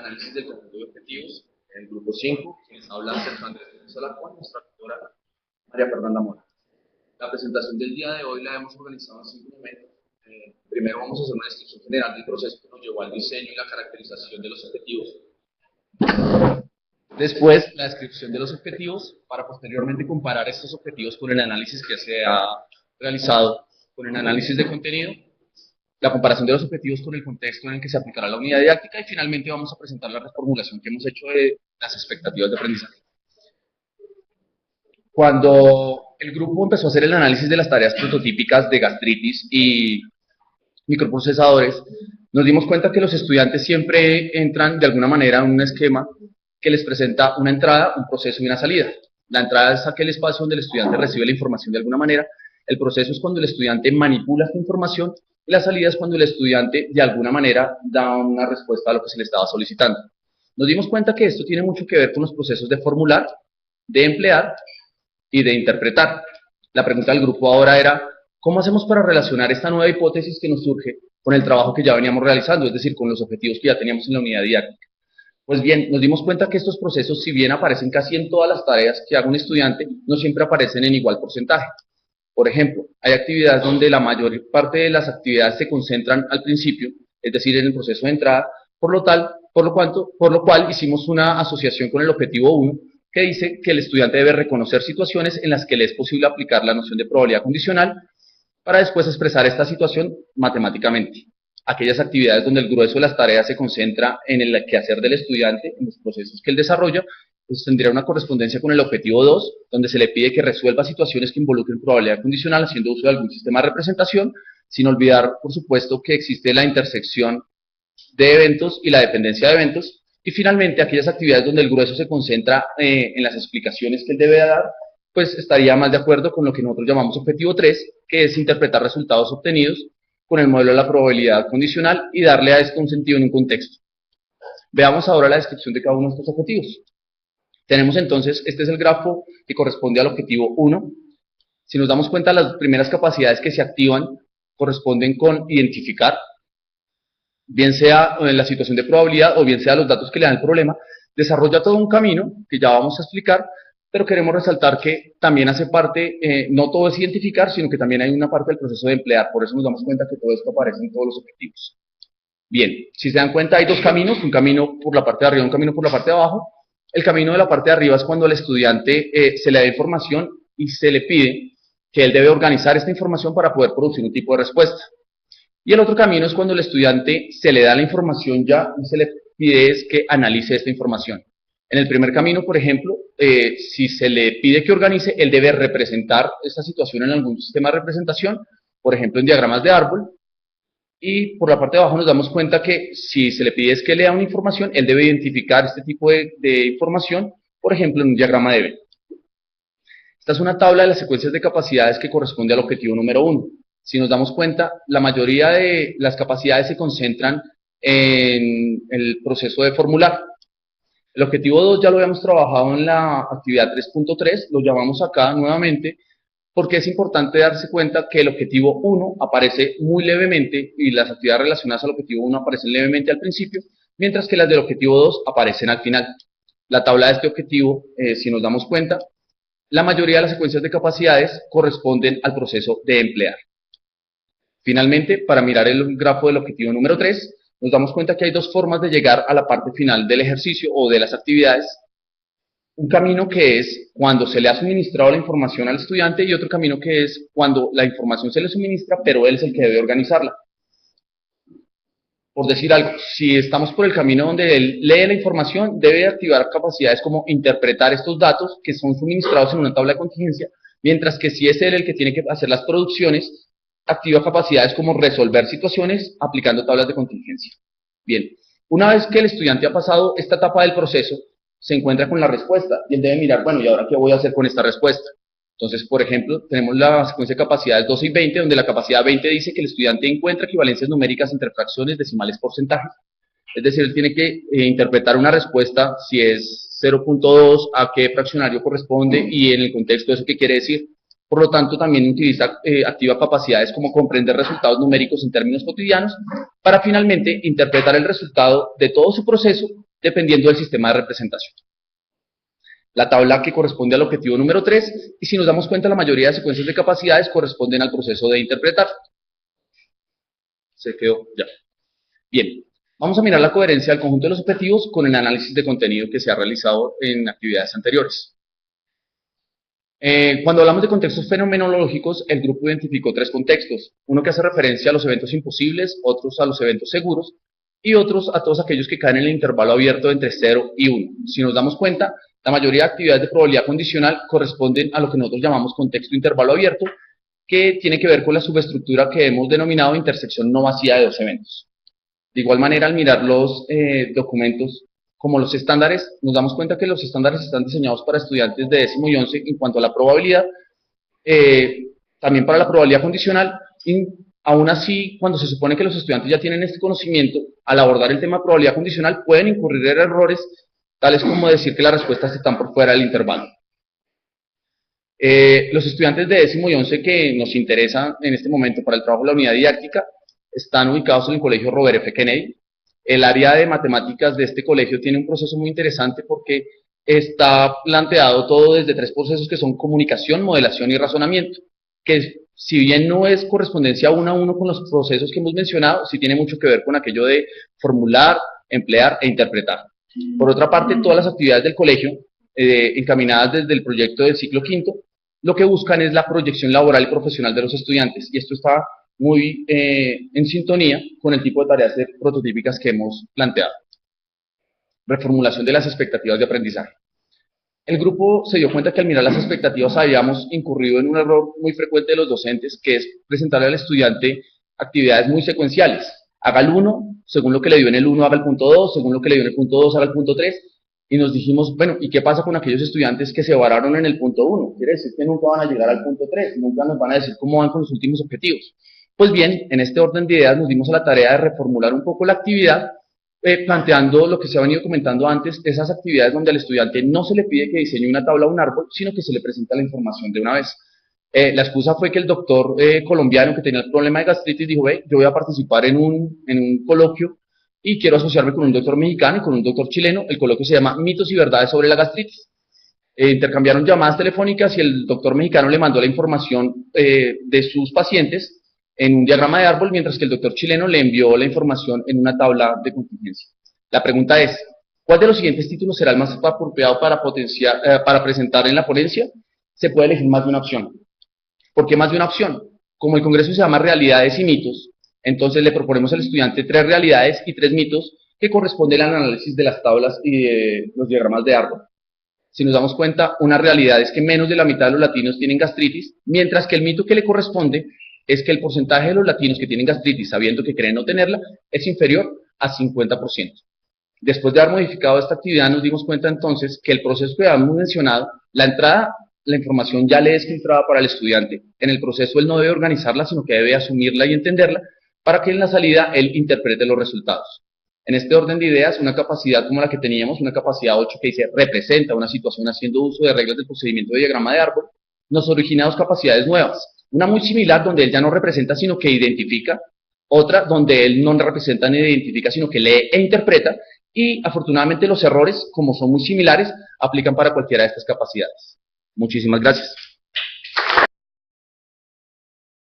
análisis del conjunto de objetivos, en el grupo 5, quienes habla Sergio Andrés Solacua, nuestra tutora María Fernanda Mora. La presentación del día de hoy la hemos organizado en 5 momentos. Primero vamos a hacer una descripción general del proceso que nos llevó al diseño y la caracterización de los objetivos. Después, la descripción de los objetivos, para posteriormente comparar estos objetivos con el análisis que se ha realizado con el análisis de contenido, la comparación de los objetivos con el contexto en el que se aplicará la unidad didáctica y finalmente vamos a presentar la reformulación que hemos hecho de las expectativas de aprendizaje. Cuando el grupo empezó a hacer el análisis de las tareas prototípicas de gastritis y microprocesadores, nos dimos cuenta que los estudiantes siempre entran de alguna manera en un esquema que les presenta una entrada, un proceso y una salida. La entrada es aquel espacio donde el estudiante recibe la información de alguna manera, el proceso es cuando el estudiante manipula esta información y la salida es cuando el estudiante de alguna manera da una respuesta a lo que se le estaba solicitando. Nos dimos cuenta que esto tiene mucho que ver con los procesos de formular, de emplear y de interpretar. La pregunta del grupo ahora era, ¿cómo hacemos para relacionar esta nueva hipótesis que nos surge con el trabajo que ya veníamos realizando, es decir, con los objetivos que ya teníamos en la unidad didáctica? Pues bien, nos dimos cuenta que estos procesos, si bien aparecen casi en todas las tareas que haga un estudiante, no siempre aparecen en igual porcentaje. Por ejemplo, hay actividades donde la mayor parte de las actividades se concentran al principio, es decir, en el proceso de entrada, por lo cual hicimos una asociación con el objetivo 1, que dice que el estudiante debe reconocer situaciones en las que le es posible aplicar la noción de probabilidad condicional para después expresar esta situación matemáticamente. Aquellas actividades donde el grueso de las tareas se concentra en el quehacer del estudiante, en los procesos que él desarrolla, pues tendría una correspondencia con el objetivo 2, donde se le pide que resuelva situaciones que involucren probabilidad condicional haciendo uso de algún sistema de representación, sin olvidar, por supuesto, que existe la intersección de eventos y la dependencia de eventos, y finalmente aquellas actividades donde el grueso se concentra en las explicaciones que él debe dar, pues estaría más de acuerdo con lo que nosotros llamamos objetivo 3, que es interpretar resultados obtenidos con el modelo de la probabilidad condicional y darle a esto un sentido en un contexto. Veamos ahora la descripción de cada uno de estos objetivos. Tenemos entonces, este es el grafo que corresponde al objetivo 1. Si nos damos cuenta, las primeras capacidades que se activan corresponden con identificar, bien sea en la situación de probabilidad o bien sea los datos que le dan el problema, desarrolla todo un camino que ya vamos a explicar, pero queremos resaltar que también hace parte, no todo es identificar, sino que también hay una parte del proceso de emplear, por eso nos damos cuenta que todo esto aparece en todos los objetivos. Bien, si se dan cuenta hay dos caminos, un camino por la parte de arriba y un camino por la parte de abajo. El camino de la parte de arriba es cuando al estudiante se le da información y se le pide que él debe organizar esta información para poder producir un tipo de respuesta. Y el otro camino es cuando el estudiante se le da la información ya y se le pide es que analice esta información. En el primer camino, por ejemplo, si se le pide que organice, él debe representar esta situación en algún sistema de representación, por ejemplo en diagramas de árbol, y por la parte de abajo nos damos cuenta que si se le pide es que lea una información, él debe identificar este tipo de información, por ejemplo en un diagrama de Venn. Esta es una tabla de las secuencias de capacidades que corresponde al objetivo número 1. Si nos damos cuenta, la mayoría de las capacidades se concentran en el proceso de formular. El objetivo 2 ya lo habíamos trabajado en la actividad 3.3, lo llamamos acá nuevamente, porque es importante darse cuenta que el objetivo 1 aparece muy levemente y las actividades relacionadas al objetivo 1 aparecen levemente al principio, mientras que las del objetivo 2 aparecen al final. La tabla de este objetivo, si nos damos cuenta, la mayoría de las secuencias de capacidades corresponden al proceso de emplear. Finalmente, para mirar el grafo del objetivo número 3, nos damos cuenta que hay dos formas de llegar a la parte final del ejercicio o de las actividades. Un camino que es cuando se le ha suministrado la información al estudiante y otro camino que es cuando la información se le suministra, pero él es el que debe organizarla. Por decir algo, si estamos por el camino donde él lee la información, debe activar capacidades como interpretar estos datos que son suministrados en una tabla de contingencia, mientras que si es él el que tiene que hacer las producciones, activa capacidades como resolver situaciones aplicando tablas de contingencia. Bien, una vez que el estudiante ha pasado esta etapa del proceso, se encuentra con la respuesta y él debe mirar, bueno, ¿y ahora qué voy a hacer con esta respuesta? Entonces, por ejemplo, tenemos la secuencia de capacidades 12 y 20, donde la capacidad 20 dice que el estudiante encuentra equivalencias numéricas entre fracciones, decimales, porcentajes. Es decir, él tiene que interpretar una respuesta, si es 0.2, a qué fraccionario corresponde y en el contexto de eso qué quiere decir. Por lo tanto, también activa capacidades como comprender resultados numéricos en términos cotidianos para finalmente interpretar el resultado de todo su proceso dependiendo del sistema de representación. La tabla que corresponde al objetivo número 3, y si nos damos cuenta, la mayoría de secuencias de capacidades corresponden al proceso de interpretar. Se quedó ya. Bien, vamos a mirar la coherencia del conjunto de los objetivos con el análisis de contenido que se ha realizado en actividades anteriores. Cuando hablamos de contextos fenomenológicos, el grupo identificó 3 contextos, uno que hace referencia a los eventos imposibles, otros a los eventos seguros, y otros a todos aquellos que caen en el intervalo abierto entre 0 y 1. Si nos damos cuenta, la mayoría de actividades de probabilidad condicional corresponden a lo que nosotros llamamos contexto intervalo abierto, que tiene que ver con la subestructura que hemos denominado intersección no vacía de 2 eventos. De igual manera, al mirar los documentos como los estándares, nos damos cuenta que los estándares están diseñados para estudiantes de 10º y 11 en cuanto a la probabilidad, también para la probabilidad condicional, y aún así, cuando se supone que los estudiantes ya tienen este conocimiento, al abordar el tema de probabilidad condicional pueden incurrir en errores, tales como decir que las respuestas están por fuera del intervalo. Los estudiantes de 10º y 11 que nos interesan en este momento para el trabajo de la unidad didáctica están ubicados en el colegio Robert F. Kennedy. El área de matemáticas de este colegio tiene un proceso muy interesante porque está planteado todo desde 3 procesos que son comunicación, modelación y razonamiento, que si bien no es correspondencia uno a uno con los procesos que hemos mencionado, sí tiene mucho que ver con aquello de formular, emplear e interpretar. Por otra parte, todas las actividades del colegio, encaminadas desde el proyecto del ciclo quinto, lo que buscan es la proyección laboral y profesional de los estudiantes, y esto está muy en sintonía con el tipo de tareas prototípicas que hemos planteado. Reformulación de las expectativas de aprendizaje. El grupo se dio cuenta que al mirar las expectativas habíamos incurrido en un error muy frecuente de los docentes, que es presentarle al estudiante actividades muy secuenciales. Haga el 1, según lo que le dio en el 1 haga el punto 2, según lo que le dio en el punto 2 haga el punto 3, y nos dijimos, bueno, ¿y qué pasa con aquellos estudiantes que se vararon en el punto 1? Quiere decir que nunca van a llegar al punto 3, nunca nos van a decir cómo van con los últimos objetivos. Pues bien, en este orden de ideas nos dimos a la tarea de reformular un poco la actividad, planteando lo que se ha venido comentando antes, esas actividades donde al estudiante no se le pide que diseñe una tabla o un árbol, sino que se le presenta la información de una vez. La excusa fue que el doctor colombiano que tenía el problema de gastritis dijo, yo voy a participar en un coloquio y quiero asociarme con un doctor mexicano y con un doctor chileno. El coloquio se llama Mitos y Verdades sobre la Gastritis. Intercambiaron llamadas telefónicas y el doctor mexicano le mandó la información de sus pacientes en un diagrama de árbol, mientras que el doctor chileno le envió la información en una tabla de contingencia. La pregunta es, ¿cuál de los siguientes títulos será el más apropiado para presentar en la ponencia? Se puede elegir más de una opción. ¿Por qué más de una opción? Como el congreso se llama Realidades y Mitos, entonces le proponemos al estudiante 3 realidades y 3 mitos que corresponden al análisis de las tablas y de los diagramas de árbol. Si nos damos cuenta, una realidad es que menos de la mitad de los latinos tienen gastritis, mientras que el mito que le corresponde es que el porcentaje de los latinos que tienen gastritis, sabiendo que creen no tenerla, es inferior a 50%. Después de haber modificado esta actividad, nos dimos cuenta entonces que el proceso que habíamos mencionado, la entrada, la información ya le es filtrada para el estudiante. En el proceso él no debe organizarla, sino que debe asumirla y entenderla, para que en la salida él interprete los resultados. En este orden de ideas, una capacidad como la que teníamos, una capacidad 8 que dice representa una situación haciendo uso de reglas del procedimiento de diagrama de árbol, nos origina 2 capacidades nuevas. Una muy similar, donde él ya no representa, sino que identifica. Otra, donde él no representa ni identifica, sino que lee e interpreta. Y afortunadamente los errores, como son muy similares, aplican para cualquiera de estas capacidades. Muchísimas gracias.